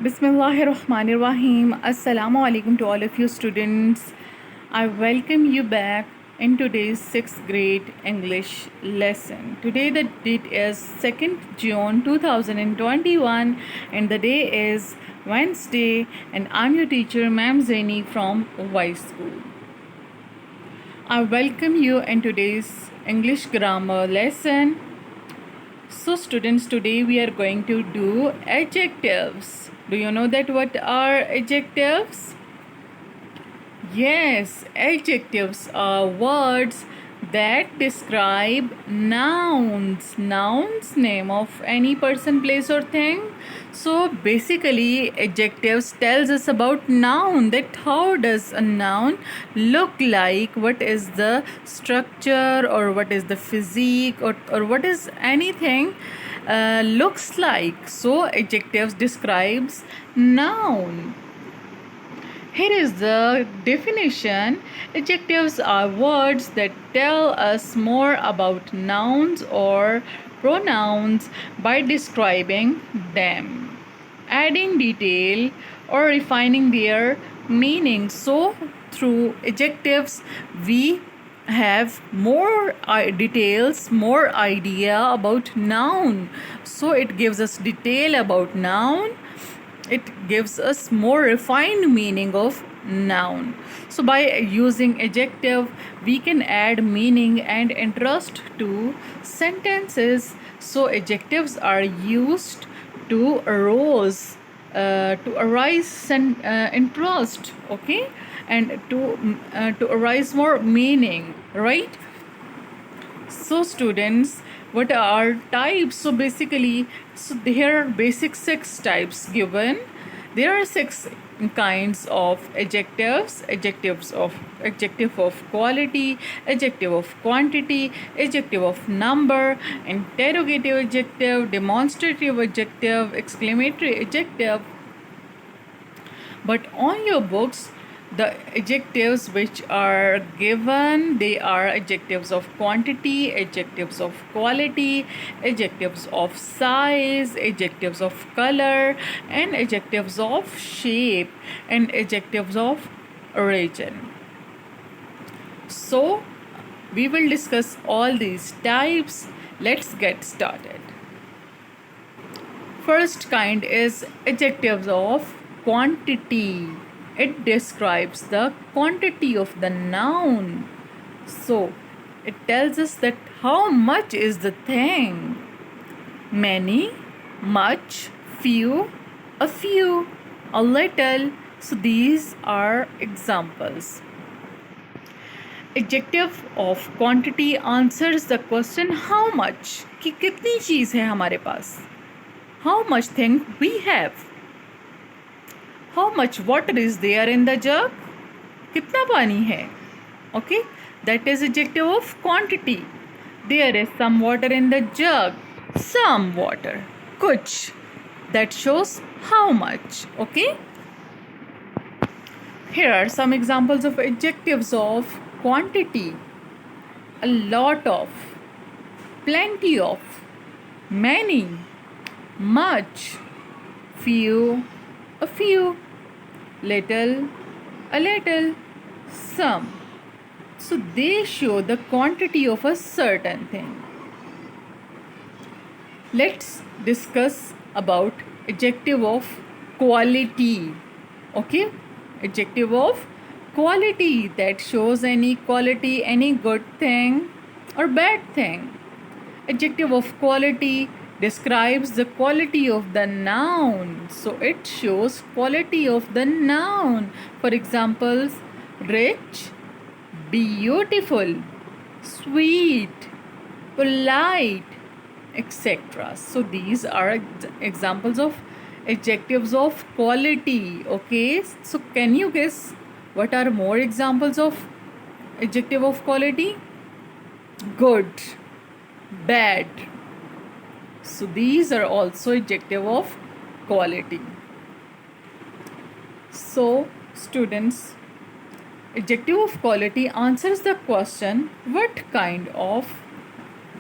Bismillahirrahmanirrahim. Assalamu alaikum to all of you students. I welcome you back in today's 6th grade English lesson. Today the date is 2nd June 2021 and the day is Wednesday, and I'm your teacher Ma'am Zaini from Y School. I welcome you in today's English grammar lesson. So students, today we are going to do adjectives. Do you know that what are adjectives? Yes, adjectives are words that describe nouns. Nouns, name of any person, place or thing. So basically adjectives tells us about noun, that how does a noun look like, what is the structure or what is the physique or what is anything looks like. So adjectives describes noun. Here is the definition. Adjectives are words that tell us more about nouns or pronouns by describing them, adding detail, or refining their meaning. So, through adjectives, we have more details, more idea about noun. So, it gives us detail about noun, it gives us more refined meaning of noun. So by using adjective we can add meaning and interest to sentences. So adjectives are used to arise interest, okay, and to arise more meaning, right? So students, what are types? So basically, so there are basic 6 types given. There are 6 kinds of adjectives. Adjective of quality, adjective of quantity, adjective of number, interrogative adjective, demonstrative adjective, exclamatory adjective. But on your books, the adjectives which are given, they are adjectives of quantity, adjectives of quality, adjectives of size, adjectives of color, and adjectives of shape, and adjectives of origin. So we will discuss all these types. Let's get started. First kind is adjectives of quantity. It describes the quantity of the noun. So it tells us that how much is the thing. Many, much, few, a few, a little. So these are examples. Adjective of quantity answers the question how much, कि कितनी चीज़ है हमारे पास. How much thing we have. How much water is there in the jug? कितना पानी है? Okay, that is adjective of quantity. There is some water in the jug. Some water. कुछ. That shows how much. Okay. Here are some examples of adjectives of quantity. A lot of, plenty of, many, much, few, a few, little, a little, some. So they show the quantity of a certain thing. Let's discuss about adjective of quality. Okay, adjective of quality, that shows any quality, any good thing or bad thing. Adjective of quality describes the quality of the noun. So it shows quality of the noun. For examples, rich, beautiful, sweet, polite, etc. So these are examples of adjectives of quality. Okay, so can you guess what are more examples of adjective of quality? Good, bad. So these are also adjective of quality. So students, adjective of quality answers the question what kind of.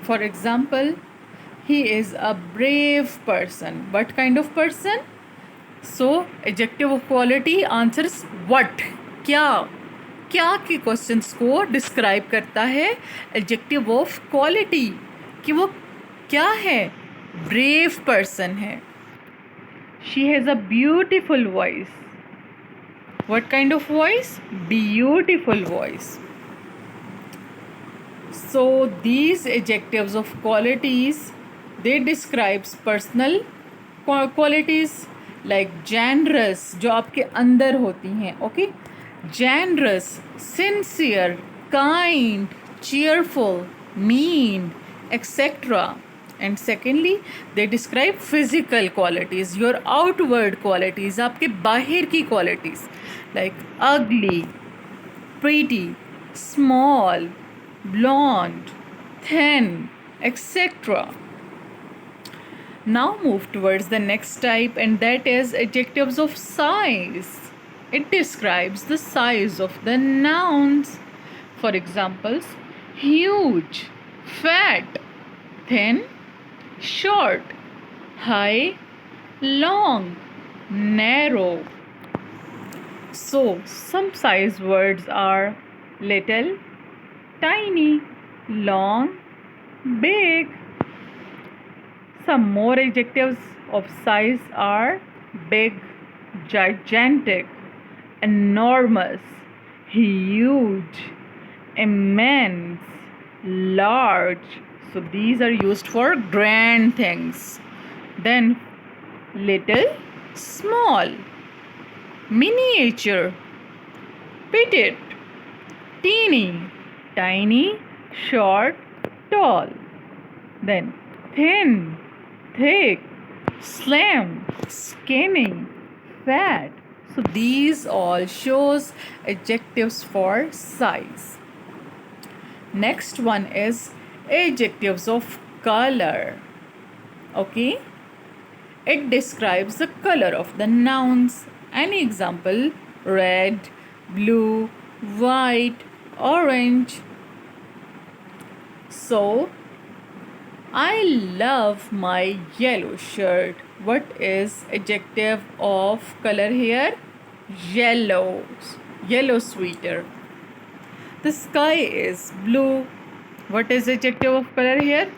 For example, he is a brave person. What kind of person? So adjective of quality answers what, क्या, क्या के questions को describe करता है adjective of quality, कि वो क्या है, ब्रेव पर्सन है. She has a beautiful voice. What kind of voice? Beautiful voice. So these adjectives of qualities, they describes personal qualities like generous, जो आपके अंदर होती हैं. Okay, generous, sincere, kind, cheerful, mean, etc. And secondly, they describe physical qualities, your outward qualities, आपके बाहर की qualities like ugly, pretty, small, blonde, thin, etc. Now move towards the next type, and that is adjectives of size. It describes the size of the nouns. For examples, huge, fat, thin, short, high, long, narrow. So some size words are little, tiny, long, big. Some more adjectives of size are big, gigantic, enormous, huge, immense, large. So these are used for grand things. Then little, small, miniature, petite, teeny, tiny, short, tall. Then thin, thick, slim, skinny, fat. So these all shows adjectives for size. Next one is adjectives of color. Okay, it describes the color of the nouns. Any example: red, blue, white, orange. So I love my yellow shirt. What is adjective of color here? Yellow. Yellow sweater. The sky is blue. What is adjective of color here?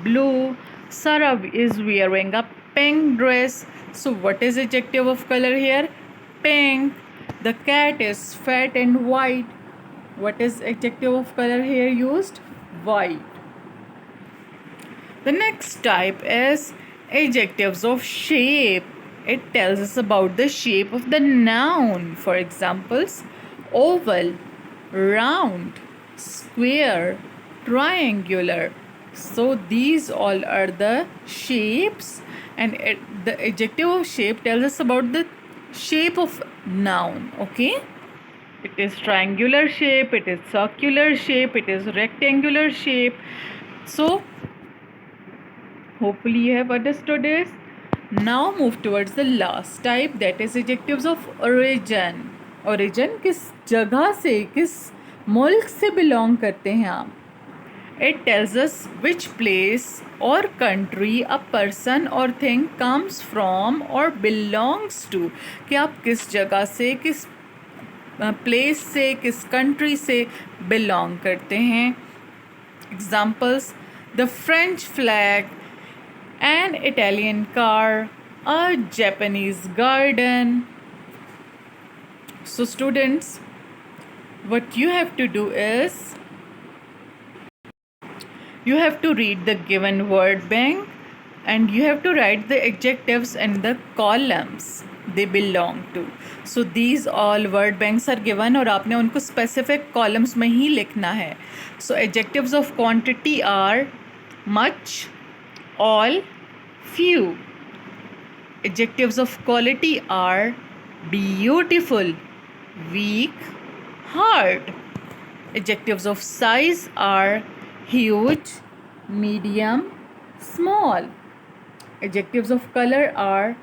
Blue. Sarah is wearing a pink dress. So what is adjective of color here? Pink. The cat is fat and white. What is adjective of color here used? White. The next type is adjectives of shape. It tells us about the shape of the noun. For examples, oval, round, square, triangular. So these all are the shapes, and the adjective of shape tells us about the shape of noun. Okay, it is triangular shape, it is circular shape, it is rectangular shape. So hopefully you have understood this. Now move towards the last type, that is adjectives of origin. Origin, किस जगह से, किस मुल्क से belong करते हैं आप. It tells us which place or country a person or thing comes from or belongs to. कि आप किस जगह से, किस place से, किस country से belong करते हैं. Examples: the French flag, an Italian car, a Japanese garden. So students, what you have to do is you have to read the given word bank and you have to write the adjectives and the columns they belong to. So these all word banks are given और आपने उनको specific columns में ही लिखना है. So adjectives of quantity are much, all, few. Adjectives of quality are beautiful, weak, hard. Adjectives of size are huge, medium, small. Adjectives of color are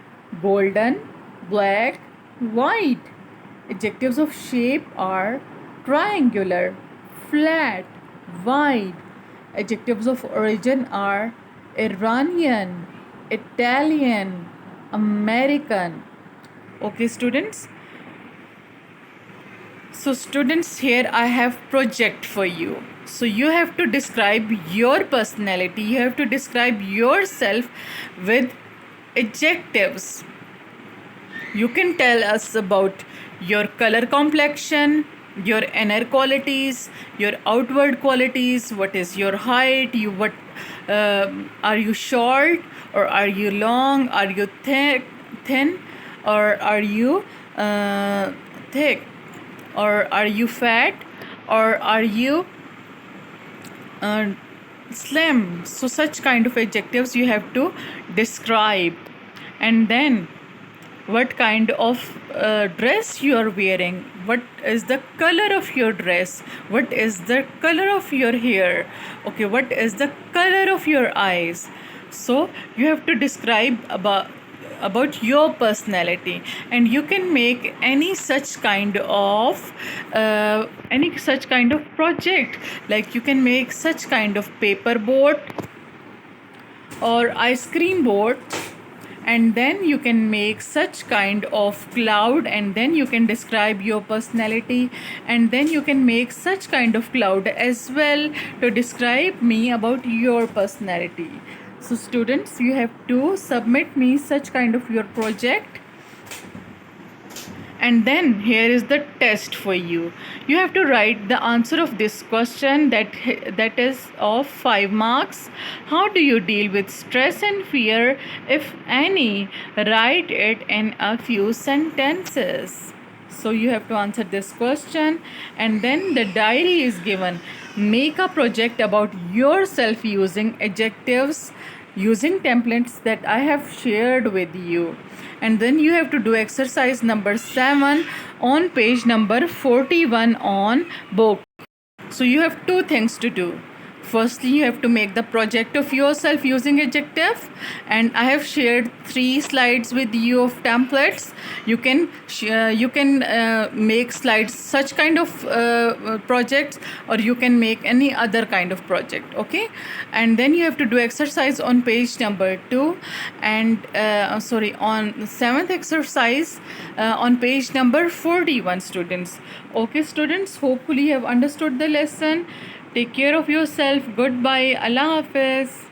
golden, black, white. Adjectives of shape are triangular, flat, wide. Adjectives of origin are Iranian, Italian, American. Okay, students. So students, here I have project for you. So you have to describe your personality. You have to describe yourself with adjectives. You can tell us about your color complexion, your inner qualities, your outward qualities. What is your height? Are you short or are you long? Are you thin, or are you thick? Or are you fat? Or are you uh, slim? So such kind of adjectives you have to describe. And then what kind of dress you are wearing, what is the color of your dress, what is the color of your hair, okay, what is the color of your eyes. So you have to describe about your personality, and you can make any such kind of project, like you can make such kind of paper boat or ice cream board, and then you can make such kind of cloud, and then you can describe your personality, and then you can make such kind of cloud as well to describe me about your personality. So students, you have to submit me such kind of your project, and then here is the test for you. You have to write the answer of this question that is of 5 marks. How do you deal with stress and fear, if any? Write it in a few sentences. So you have to answer this question, and then the diary is given. Make a project about yourself using adjectives, using templates that I have shared with you. And then you have to do exercise number 7 on page number 41 on book. So you have two things to do. Firstly, you have to make the project of yourself using adjective, and I have shared 3 slides with you of templates. You can make slides such kind of projects, or you can make any other kind of project. Okay, and then you have to do exercise on page number 2, and on 7th exercise on page number 41, students. Okay, students, hopefully you have understood the lesson. Take care of yourself. Goodbye. Allah Hafiz.